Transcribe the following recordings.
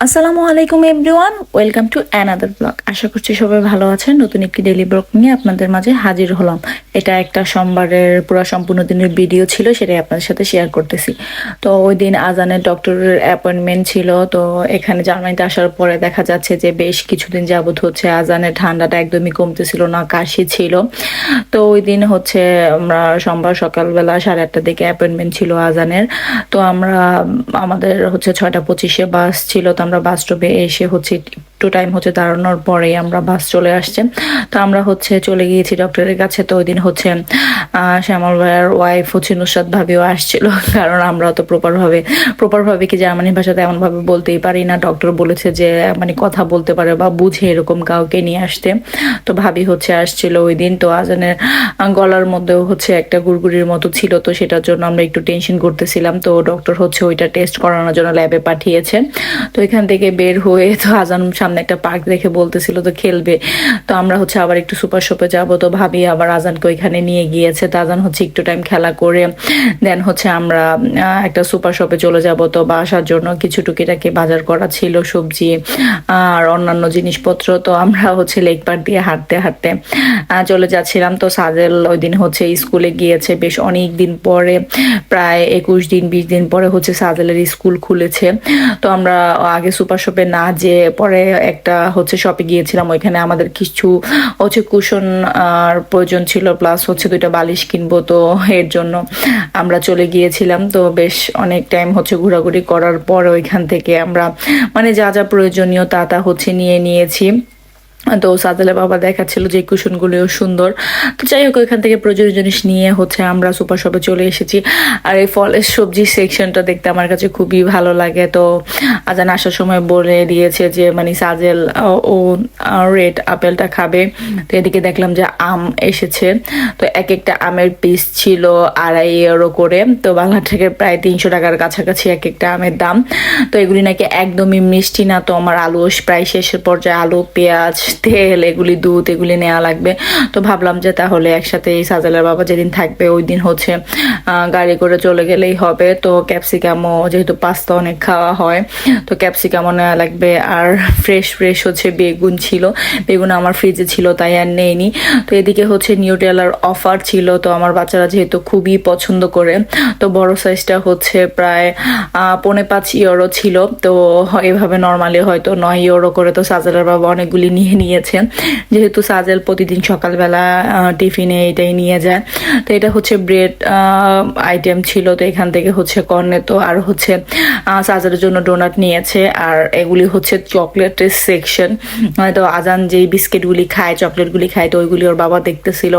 আসসালামু আলাইকুম everyone, welcome to another blog. আশা করছি সবাই ভালো আছেন। নতুন একটি ডেইলি ব্লগ নিয়ে আপনাদের মাঝে হাজির হলাম। এটা একটা সোমবারের পুরো সম্পূর্ণ দিনের ভিডিও ছিল, সেটাই আপনাদের সাথে শেয়ার করতেছি। তো ওই দিন আজানের ডক্টরের অ্যাপয়েন্টমেন্ট ছিল। তো এখানে জার্মানিতে আসার পরে দেখা যাচ্ছে যে বেশ কিছুদিন যাবত হচ্ছে আজানের ঠান্ডাটা একদমই কমতেছিল না, কাশি ছিল। তো ওই দিন হচ্ছে আমরা সোমবার সকালবেলা 8:30টার দিকে অ্যাপয়েন্টমেন্ট ছিল আজানের। তো আমরা আমাদের হচ্ছে 6:25-এ বাস ছিল। তো আমরা বাস স্টপে এসে হচ্ছে একটু টাইম হচ্ছে দাঁড়ানোর পরে আমরা বাস চলে আসছে। তো আমরা হচ্ছে চলে গিয়েছি ডক্টরের কাছে। তো ওই দিন হচ্ছে শ্যামল ভাইয়ের ওয়াইফ হচ্ছে নুসরাত ভাবিও আসছিল, কারণ আমরা তো প্রপারভাবে কি জার্মানি ভাষাতে এমনভাবে বলতেই পারি না। ডক্টর বলেছে যে মানে কথা বলতে পারে বা বুঝে এরকম কাউকে নিয়ে আসতে। তো ভাবি হচ্ছে আসছিল ওই দিন। তো আজানের গলার মধ্যেও হচ্ছে একটা গুড়গুড়ির মতো ছিল, তো সেটার জন্য আমরা একটু টেনশন করতেছিলাম। তো ডক্টর হচ্ছে ওইটা টেস্ট করানোর জন্য ল্যাবে পাঠিয়েছে। তো এখান থেকে বের হয়ে তো আজান সামনে একটা পার্ক দেখে বলতেছিল তো খেলবে। তো আমরা হচ্ছে আবার একটু সুপার শপে যাব। তো ভাবি আবার আজানকে ওইখানে নিয়ে গিয়েছে। তো আজান হচ্ছে একটু টাইম খেলা করে দেন হচ্ছে আমরা একটা সুপার শপে চলে যাব। তো বাসার জন্য কিছু টুকিটাকি বাজার করা ছিল, সবজি আর অন্যান্য জিনিসপত্র। তো আমরা হচ্ছে লেক পার্ক দিয়ে হাঁটতে হাঁটতে চলে যাচ্ছিলাম। তো সাজেল ওই দিন হচ্ছে স্কুলে গিয়েছে বেশ অনেক দিন পরে, প্রায় 21-20 দিন পরে হচ্ছে সাজেলের স্কুল খুলেছে। তো আমরা আগে সুপার শপে না যে পরে একটা হচ্ছে শপে গিয়েছিলাম। ওইখানে আমাদের কিছু হচ্ছে কুশন আর প্রয়োজন ছিল, প্লাস হচ্ছে 2টা বালিশ কিনবো। তো এর জন্য আমরা চলে গিয়েছিলাম। তো বেশ অনেক টাইম হচ্ছে ঘোরাঘুরি করার পর ওইখান থেকে আমরা মানে যা যা প্রয়োজনীয় তা তা হচ্ছে নিয়ে নিয়েছি। তো সাজেলের বাবা দেখাচ্ছিল যে কুশনগুলিও সুন্দর। তো যাই হোক, ওইখান থেকে প্রয়োজনীয় জিনিস নিয়ে হচ্ছে আমরা সুপার শপে চলে এসেছি। আর এই ফলের সবজি সেকশনটা দেখতে আমার কাছে খুবই ভালো লাগে। তো আজান আসার সময় বলে দিয়েছে যে মানে সাজেল ও রেড আপেলটা খাবে। তো এদিকে দেখলাম যে আম এসেছে। তো এক একটা আমের পিস ছিল 2.5 ইউরো করে। তো বাংলা থেকে প্রায় 300 টাকার কাছাকাছি এক একটা আমের দাম। তো এগুলি নাকি একদমই মিষ্টি না। তো আমার আলু প্রায় শেষের পর্যায়ে, আলু, পেঁয়াজ, তেল, এগুলি দুধ, এগুলি নেওয়া লাগবে। তো ভাবলাম যে তাহলে একসাথে এই সাজেলের বাবা যেদিন থাকবে ওই দিন হচ্ছে গাড়ি করে চলে গেলেই হবে। তো ক্যাপসিকামও যেহেতু পাস্তা অনেক খাওয়া হয়, তো ক্যাপসিকামও নেওয়া লাগবে। আর ফ্রেশ ফ্রেশ হচ্ছে বেগুন ছিল, বেগুন আমার ফ্রিজে ছিল তাই আর নেইনি। তো এদিকে হচ্ছে নিউটেলার অফার ছিল। তো আমার বাচ্চারা যেহেতু খুবই পছন্দ করে, তো বড় সাইজটা হচ্ছে প্রায় 4.5 ইউরো ছিল। তো এভাবে নর্মালি হয়তো 9 ইউরো করে। তো সাজেলের বাবা অনেকগুলি নিয়ে নিয়েছে, যেহেতু সাজেল প্রতিদিন সকালবেলা টিফিনে এটাই নিয়ে যায়। তো এটা হচ্ছে ব্রেড আইটেম ছিল। তো এখান থেকে হচ্ছে কর্নেতো আর হচ্ছে সাজেলের জন্য ডোনাট নিয়েছে। আর এগুলি হচ্ছে চকলেটের সেকশন। তো আজান যেই বিস্কিটগুলি খায়, চকলেটগুলি খায়, তো ওইগুলি ওর বাবা দেখতেছিল।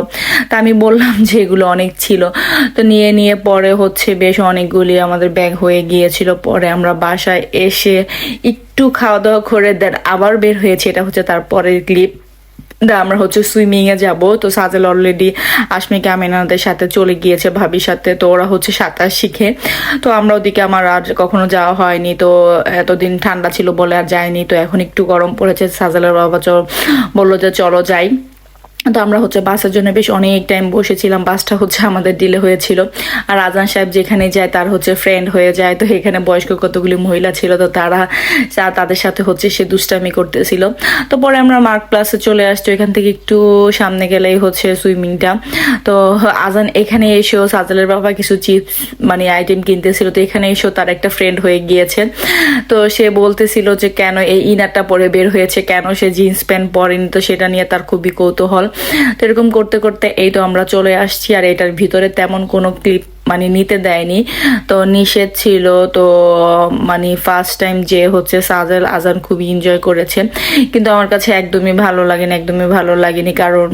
তা আমি বললাম যে এগুলো অনেক ছিল। তো নিয়ে নিয়ে পরে হচ্ছে বেশ অনেকগুলি আমাদের ব্যাগ হয়ে গিয়েছিল। পরে আমরা বাসায় এসে একটু খাওয়া দাওয়া করে দেন আবার বের হয়েছে। এটা হচ্ছে তারপরের ক্লিপ। আমরা হচ্ছে সুইমিং এ যাব। তো সাজেল অলরেডি আশমিকা আমিনাদের সাথে চলে গিয়েছে ভাবির সাথে। তো ওরা হচ্ছে সাঁতার শিখে। তো আমরা ওদিকে আমার আর কখনো যাওয়া হয়নি। তো এতদিন ঠান্ডা ছিল বলে আর যাইনি। তো এখন একটু গরম পড়েছে, সাজেলের বাবা বললো যে চলো যাই। তো আমরা হচ্ছে বাসের জন্য বেশ অনেক টাইম বসেছিলাম। বাসটা হচ্ছে আমাদের ডিলে হয়েছিল। আর আজান সাহেব যেখানে যায় তার হচ্ছে ফ্রেন্ড হয়ে যায়। তো এখানে বয়স্ক কতগুলি মহিলা ছিল, তো তাদের সাথে হচ্ছে সে দুষ্টামি করতেছিল। তো পরে আমরা মার্ক প্লাসে চলে আসছি। এখান থেকে একটু সামনে গেলেই হচ্ছে সুইমিংটা। তো আজান এখানে এসেও সাজেলের বাবা কিছু চিপস মানে আইটেম কিনতেছিল। তো এখানে এসেও তার একটা ফ্রেন্ড হয়ে গিয়েছে। তো সে বলতেছিল যে কেন এই ইনারটা পরে বের হয়েছে, কেন সে জিন্স প্যান্ট পরেনি। তো সেটা নিয়ে তার খুবই কৌতূহল। তো এরকম করতে করতে এই তো আমরা চলে আসছি। আর এটার ভিতরে তেমন কোনো ক্লিপ মানে নিতে দেয়নি, তো নিষেধ ছিল। তো মানে ফার্স্ট টাইম যে হচ্ছে সাজেল আজান খুবই এনজয় করেছে। কিন্তু আমার কাছে একদমই ভালো লাগেনি, কারণ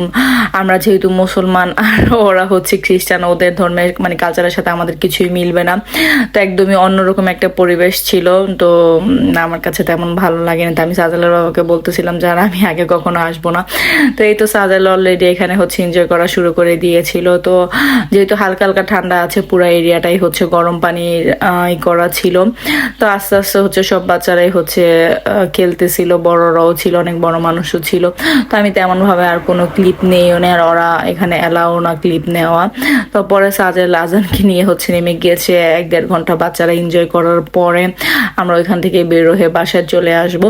আমরা যেহেতু মুসলমান আর ওরা হচ্ছে খ্রিস্টান, ওদের ধর্মের মানে কালচারের সাথে আমাদের কিছুই মিলবে না। তো একদমই অন্যরকম একটা পরিবেশ ছিল। তো আমার কাছে তেমন ভালো লাগেনি। তো আমি সাজেলের বাবাকে বলতেছিলাম যে আমি আগে কখনো আসবো না। তো এই তো সাজেল অলরেডি এখানে হচ্ছে এনজয় করা শুরু করে দিয়েছিল। তো যেহেতু হালকা হালকা ঠান্ডা আছে, পুরো এরিয়াটাই হচ্ছে গরম পানির করা ছিল। তো আস্তে আস্তে হচ্ছে সব বাচ্চারাই হচ্ছে খেলতেছিল, বড়রাও ছিল, অনেক বড় মানুষও ছিল। তো আমি তেমনভাবে আর কোনো ক্লিপ নেইও না, আর ওরা এখানে অ্যালাও না ক্লিপ নেওয়া। তো পরে সাজের লাজানকে নিয়ে হচ্ছে নেমে গিয়েছে 1-1.5 ঘন্টা বাচ্চারা এনজয় করার পরে আমরা ওইখান থেকে বের হয়ে বাসায় চলে আসব।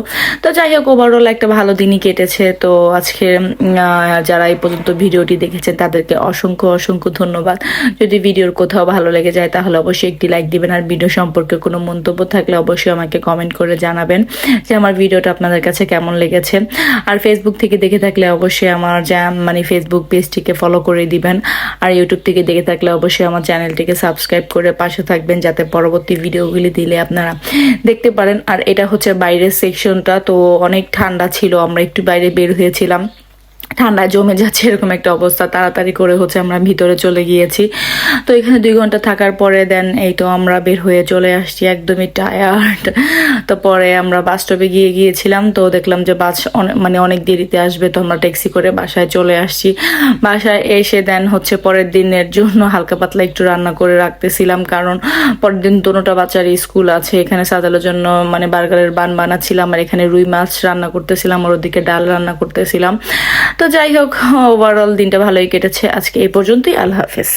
তো যাই হোক, ওভারঅল একটা ভালো দিনই কেটেছে। তো আজকে যারা এই পর্যন্ত ভিডিওটি দেখেছেন তাদেরকে অসংখ্য অসংখ্য ধন্যবাদ। যদি ভিডিওর কোথাও ভালো লেগে যায় তাহলে অবশ্যই একটি লাইক দিবেন, আর ভিডিও সম্পর্কে কোনো মন্তব্য থাকলে অবশ্যই আমাকে কমেন্ট করে জানাবেন যে আমার ভিডিওটা আপনাদের কাছে কেমন লেগেছে। আর ফেসবুক থেকে দেখে থাকলে অবশ্যই আমার ফেসবুক পেজটিকে ফলো করে দিবেন, আর ইউটিউব থেকে দেখে থাকলে অবশ্যই আমার চ্যানেলটিকে সাবস্ক্রাইব করে পাশে থাকবেন যাতে পরবর্তী ভিডিওগুলি দিলে আপনারা দেখতে পারেন। আর এটা হচ্ছে বাইরের সেকশনটা, তো অনেক ঠান্ডা ছিল, আমরা একটু বাইরে বের হয়েছিলাম, ঠান্ডা জমে যাচ্ছে এরকম একটা অবস্থা, তাড়াতাড়ি করে হচ্ছে আমরা ভিতরে চলে গিয়েছি। তো এখানে 2 ঘন্টা থাকার পরে দেন এই তো আমরা বের হয়ে চলে আসছি, একদমই টায়ার্ড। তো পরে আমরা বাস স্টপে গিয়েছিলাম, তো দেখলাম যে বাস অনেক দেরিতে আসবে, তো আমরা ট্যাক্সি করে বাসায় চলে আসছি। বাসায় এসে দেন হচ্ছে পরের দিনের জন্য হালকা পাতলা একটু রান্না করে রাখতেছিলাম, কারণ পরের দিন দুটোটা বাচ্চার স্কুল আছে। এখানে সাদালের জন্য বার্গারের বান বানাচ্ছিলাম, আর এখানে রুই মাছ রান্না করতেছিলাম, আর ওদিকে ডাল রান্না করতেছিলাম। তো যাই হোক, ওভারঅল দিনটা ভালোই কেটেছে। আজকে এই পর্যন্তই, আল্লাহ হাফেজ।